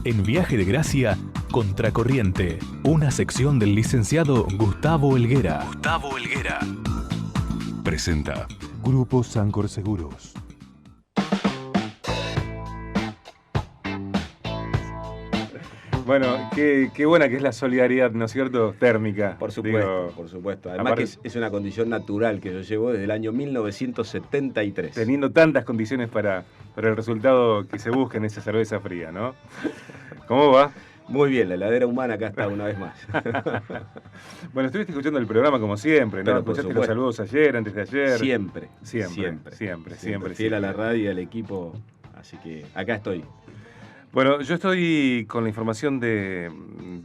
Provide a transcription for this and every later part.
En Viaje de Gracia, Contracorriente, una sección del licenciado Gustavo Helguera. Presenta Grupo Sancor Seguros. Bueno, qué buena que es la solidaridad, ¿no es cierto? Térmica. Por supuesto, por supuesto. Además que es una condición natural que yo llevo desde el año 1973. Teniendo tantas condiciones para el resultado que se busca en esa cerveza fría, ¿no? ¿Cómo va? Muy bien, la heladera humana acá está una vez más. Bueno, estuviste escuchando el programa como siempre, ¿no? Pero Escuchaste los saludos ayer, antes de ayer. Siempre. Siempre. Fiel a la radio y al equipo, así que acá estoy. Bueno, yo estoy con la información de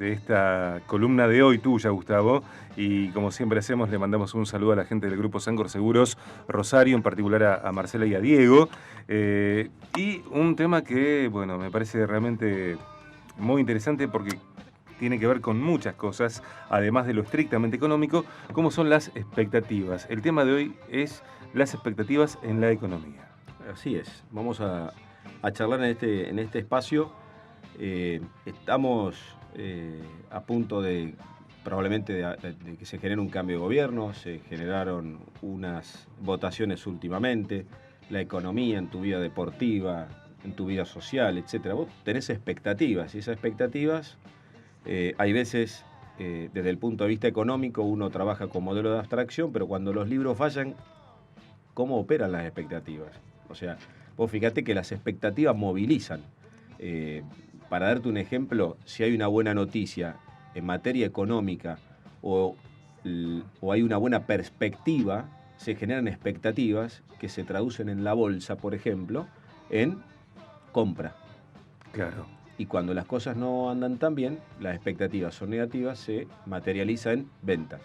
esta columna de hoy tuya, Gustavo, y como siempre hacemos, le mandamos un saludo a la gente del Grupo Sancor Seguros Rosario, en particular a Marcela y a Diego, y un tema que, bueno, me parece realmente muy interesante porque tiene que ver con muchas cosas, además de lo estrictamente económico, como son las expectativas. El tema de hoy es las expectativas en la economía. Así es, vamos a charlar en este espacio. Estamos a punto de probablemente de que se genere un cambio de gobierno. Se generaron unas votaciones últimamente. La economía en tu vida deportiva, en tu vida social, etcétera. Vos tenés expectativas y esas expectativas hay veces desde el punto de vista económico uno trabaja con modelo de abstracción, pero cuando los libros fallan, ¿cómo operan las expectativas? O sea, vos fíjate que las expectativas movilizan. Para darte un ejemplo, si hay una buena noticia en materia económica o hay una buena perspectiva, se generan expectativas que se traducen en la bolsa, por ejemplo, en compra. Claro. Y cuando las cosas no andan tan bien, las expectativas son negativas, se materializa en ventas.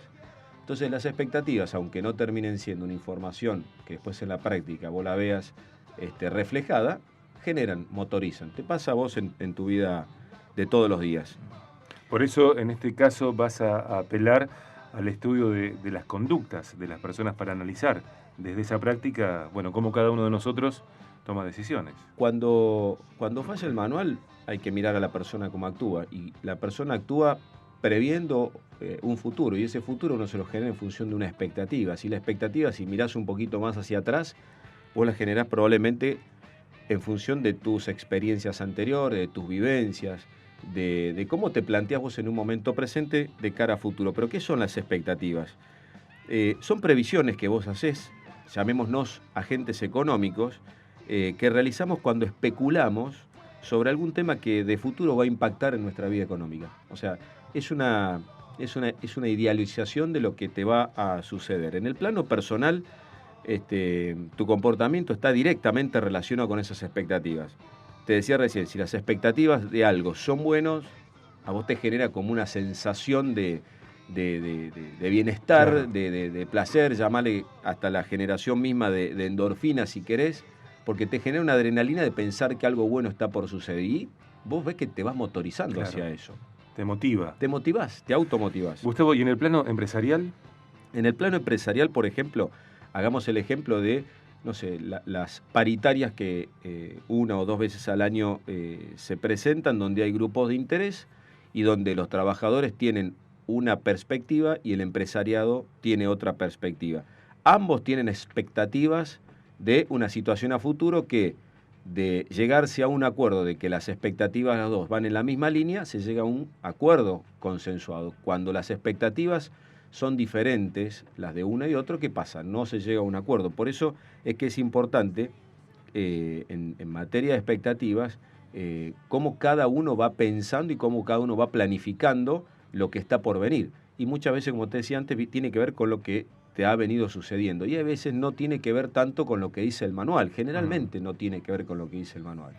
Entonces las expectativas, aunque no terminen siendo una información que después en la práctica vos la veas reflejada, generan, motorizan. Te pasa a vos en tu vida de todos los días. Por eso, en este caso, vas a apelar al estudio de las conductas de las personas para analizar desde esa práctica, bueno, cómo cada uno de nosotros toma decisiones. Cuando falla el manual, hay que mirar a la persona cómo actúa. Y la persona actúa previendo un futuro, y ese futuro no se lo genera en función de una expectativa. Si la expectativa, si mirás un poquito más hacia atrás, vos la generás probablemente en función de tus experiencias anteriores, de tus vivencias, de cómo te planteás vos en un momento presente de cara a futuro. Pero ¿qué son las expectativas? Son previsiones que vos hacés, llamémonos agentes económicos, que realizamos cuando especulamos sobre algún tema que de futuro va a impactar en nuestra vida económica. O sea, es una idealización de lo que te va a suceder. En el plano personal, tu comportamiento está directamente relacionado con esas expectativas. Te decía recién, si las expectativas de algo son buenos, a vos te genera como una sensación de bienestar, claro, de placer, llamarle hasta la generación misma de endorfinas si querés, porque te genera una adrenalina de pensar que algo bueno está por suceder. Y vos ves que te vas motorizando, claro, hacia eso. Te motiva. Te motivás, te automotivás. Gustavo, ¿y en el plano empresarial? En el plano empresarial, por ejemplo, hagamos el ejemplo de, no sé, las paritarias que una o dos veces al año se presentan, donde hay grupos de interés y donde los trabajadores tienen una perspectiva y el empresariado tiene otra perspectiva. Ambos tienen expectativas de una situación a futuro que, de llegarse a un acuerdo de que las expectativas de los dos van en la misma línea, se llega a un acuerdo consensuado. Cuando las expectativas son diferentes, las de uno y otro, ¿qué pasa? No se llega a un acuerdo. Por eso es que es importante, en materia de expectativas, cómo cada uno va pensando y cómo cada uno va planificando lo que está por venir. Y muchas veces, como te decía antes, tiene que ver con lo que te ha venido sucediendo. Y a veces no tiene que ver tanto con lo que dice el manual. Generalmente no tiene que ver con lo que dice el manual.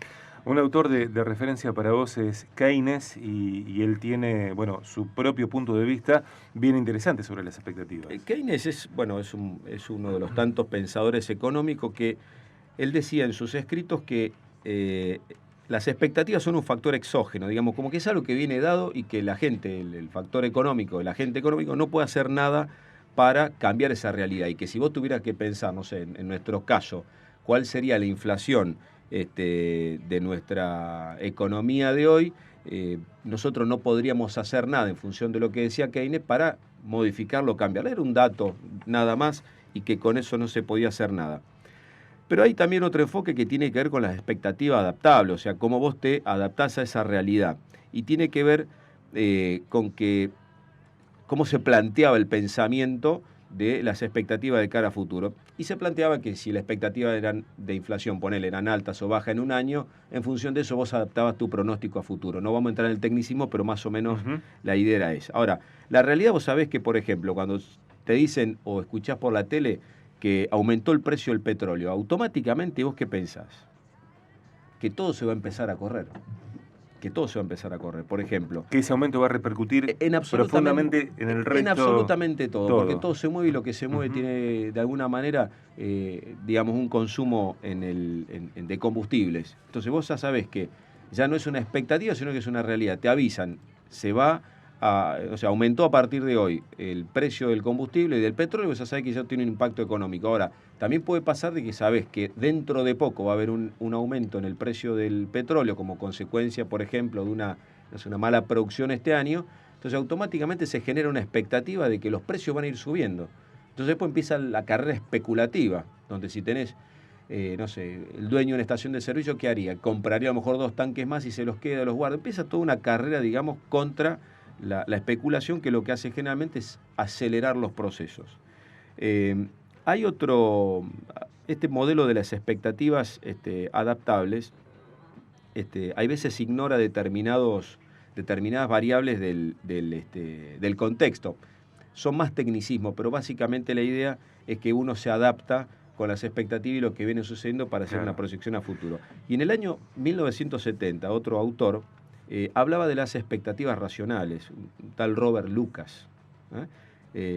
Un autor de referencia para vos es Keynes y él tiene, bueno, su propio punto de vista bien interesante sobre las expectativas. Keynes es uno de los tantos pensadores económicos que él decía en sus escritos que las expectativas son un factor exógeno, digamos, como que es algo que viene dado y que la gente, el factor económico, el agente económico no puede hacer nada para cambiar esa realidad. Y que si vos tuvieras que pensar, no sé, en nuestro caso, cuál sería la inflación de nuestra economía de hoy, nosotros no podríamos hacer nada en función de lo que decía Keynes para modificarlo, cambiarlo. Era un dato nada más y que con eso no se podía hacer nada. Pero hay también otro enfoque que tiene que ver con las expectativas adaptables, o sea, cómo vos te adaptás a esa realidad. Y tiene que ver con cómo se planteaba el pensamiento de las expectativas de cara a futuro. Y se planteaba que si la expectativa de inflación, ponele, eran altas o bajas en un año, en función de eso vos adaptabas tu pronóstico a futuro. No vamos a entrar en el tecnicismo, pero más o menos la idea era esa. Ahora, la realidad vos sabés que, por ejemplo, cuando te dicen o escuchás por la tele que aumentó el precio del petróleo, automáticamente vos ¿qué pensás? Que todo se va a empezar a correr. Que todo se va a empezar a correr. Por ejemplo, que ese aumento va a repercutir profundamente en el resto. En absolutamente todo, porque todo se mueve y lo que se mueve tiene de alguna manera, digamos, un consumo de combustibles. Entonces vos ya sabés que ya no es una expectativa, sino que es una realidad. Te avisan, o sea, aumentó a partir de hoy el precio del combustible y del petróleo, vos ya sabés que eso tiene un impacto económico. Ahora, también puede pasar de que sabés que dentro de poco va a haber un aumento en el precio del petróleo como consecuencia, por ejemplo, de una mala producción este año. Entonces automáticamente se genera una expectativa de que los precios van a ir subiendo. Entonces después empieza la carrera especulativa, donde si tenés, no sé, el dueño de una estación de servicio, ¿qué haría? Compraría a lo mejor 2 tanques más y se los queda, los guarda. Empieza toda una carrera, digamos, contra la especulación, que lo que hace generalmente es acelerar los procesos. Hay este modelo de las expectativas adaptables, hay veces ignora determinadas variables del contexto. Son más tecnicismos, pero básicamente la idea es que uno se adapta con las expectativas y lo que viene sucediendo para hacer una proyección a futuro. Y en el año 1970, otro autor hablaba de las expectativas racionales, un tal Robert Lucas.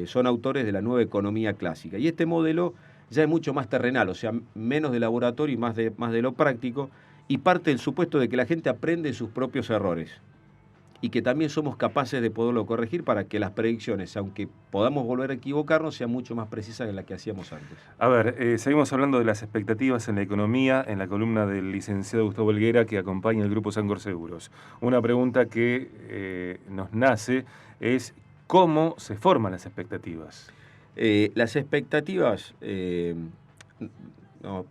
Son autores de la nueva economía clásica. Y este modelo ya es mucho más terrenal, o sea, menos de laboratorio y más de lo práctico, y parte del supuesto de que la gente aprende de sus propios errores y que también somos capaces de poderlo corregir para que las predicciones, aunque podamos volver a equivocarnos, sean mucho más precisas que las que hacíamos antes. A ver, seguimos hablando de las expectativas en la economía, en la columna del licenciado Gustavo Helguera, que acompaña el Grupo Sancor Seguros. Una pregunta que nos nace es: ¿cómo se forman las expectativas? Las expectativas,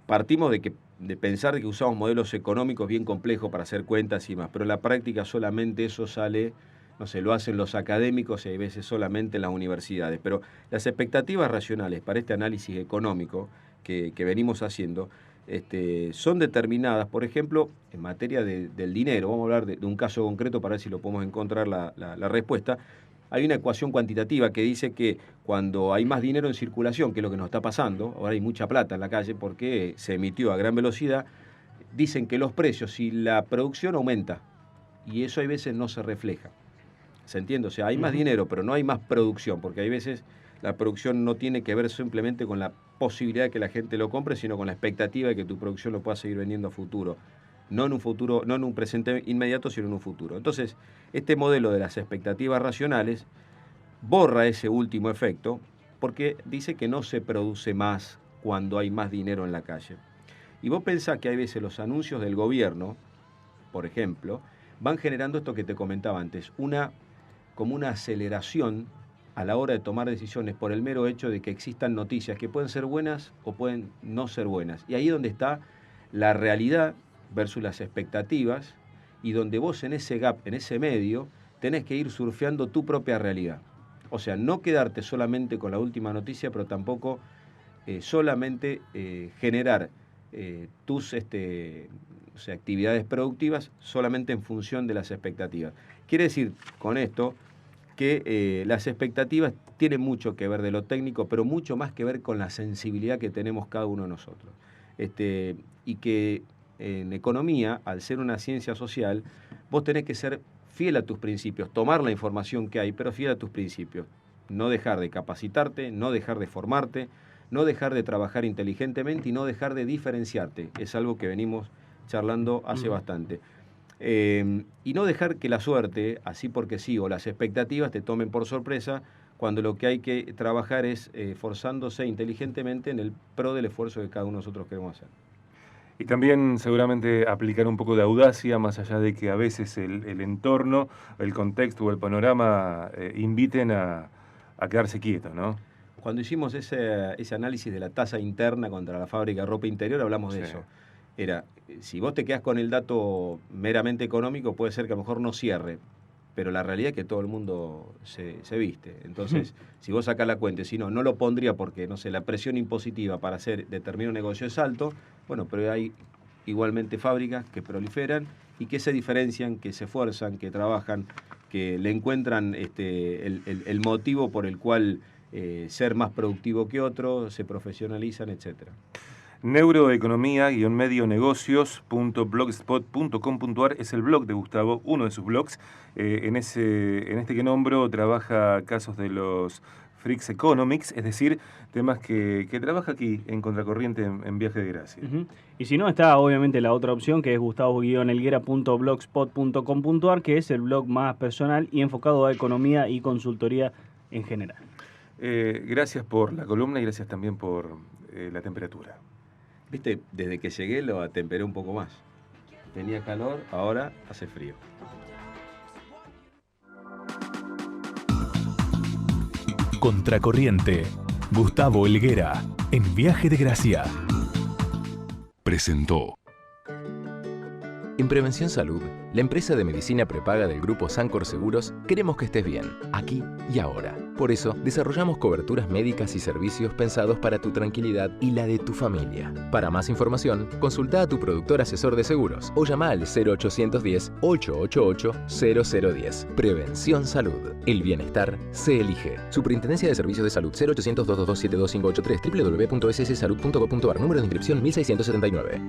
partimos de pensar que usamos modelos económicos bien complejos para hacer cuentas y más, pero en la práctica solamente eso sale, no sé, lo hacen los académicos y hay veces solamente en las universidades. Pero las expectativas racionales para este análisis económico que venimos haciendo son determinadas, por ejemplo, en materia del dinero. Vamos a hablar de un caso concreto para ver si lo podemos encontrar la respuesta. Hay una ecuación cuantitativa que dice que cuando hay más dinero en circulación, que es lo que nos está pasando, ahora hay mucha plata en la calle porque se emitió a gran velocidad, dicen que los precios y la producción aumenta, y eso hay veces no se refleja. ¿Se entiende? O sea, hay más dinero, pero no hay más producción, porque hay veces la producción no tiene que ver simplemente con la posibilidad de que la gente lo compre, sino con la expectativa de que tu producción lo pueda seguir vendiendo a futuro. No en un presente inmediato, sino en un futuro. Entonces, este modelo de las expectativas racionales borra ese último efecto porque dice que no se produce más cuando hay más dinero en la calle. Y vos pensás que hay veces los anuncios del gobierno, por ejemplo, van generando esto que te comentaba antes, como una aceleración a la hora de tomar decisiones por el mero hecho de que existan noticias que pueden ser buenas o pueden no ser buenas. Y ahí es donde está la realidad versus las expectativas, y donde vos en ese gap, en ese medio, tenés que ir surfeando tu propia realidad. O sea, no quedarte solamente con la última noticia, pero tampoco solamente generar tus actividades productivas solamente en función de las expectativas. Quiere decir con esto que las expectativas tienen mucho que ver de lo técnico, pero mucho más que ver con la sensibilidad que tenemos cada uno de nosotros. Y que en economía, al ser una ciencia social, vos tenés que ser fiel a tus principios, tomar la información que hay, pero fiel a tus principios. No dejar de capacitarte, no dejar de formarte, no dejar de trabajar inteligentemente y no dejar de diferenciarte. Es algo que venimos charlando hace bastante. Y no dejar que la suerte, así porque sí, o las expectativas te tomen por sorpresa, cuando lo que hay que trabajar es forzándose inteligentemente en el pro del esfuerzo que cada uno de nosotros queremos hacer. Y también seguramente aplicar un poco de audacia, más allá de que a veces el entorno, el contexto o el panorama inviten a quedarse quieto, ¿no? Cuando hicimos ese análisis de la tasa interna contra la fábrica de ropa interior, hablamos de eso. Era, si vos te quedás con el dato meramente económico, puede ser que a lo mejor no cierre, pero la realidad es que todo el mundo se viste. Entonces, si vos sacás la cuenta, si no lo pondría porque, no sé, la presión impositiva para hacer determinado negocio es alto, bueno, pero hay igualmente fábricas que proliferan y que se diferencian, que se esfuerzan, que trabajan, que le encuentran el motivo por el cual ser más productivo que otro, se profesionalizan, etcétera. Neuroeconomía-medios.blogspot.com.ar es el blog de Gustavo, uno de sus blogs. En este que nombro trabaja casos de los Freaks Economics, es decir, temas que trabaja aquí en Contracorriente en Viaje de Gracia. Y si no, está obviamente la otra opción, que es gustavo-elguera.blogspot.com.ar, que es el blog más personal y enfocado a economía y consultoría en general. Gracias por la columna y gracias también por la temperatura. Viste, desde que llegué lo atemperé un poco más. Tenía calor, ahora hace frío. Contracorriente. Gustavo Helguera, en Viaje de Gracia. Presentó. En Prevención Salud, la empresa de medicina prepaga del grupo Sancor Seguros, queremos que estés bien, aquí y ahora. Por eso, desarrollamos coberturas médicas y servicios pensados para tu tranquilidad y la de tu familia. Para más información, consulta a tu productor asesor de seguros o llama al 0810-888-0010. Prevención Salud. El bienestar se elige. Superintendencia de Servicios de Salud 0800-222-72583 www.sssalud.gov.ar. Número de inscripción 1679.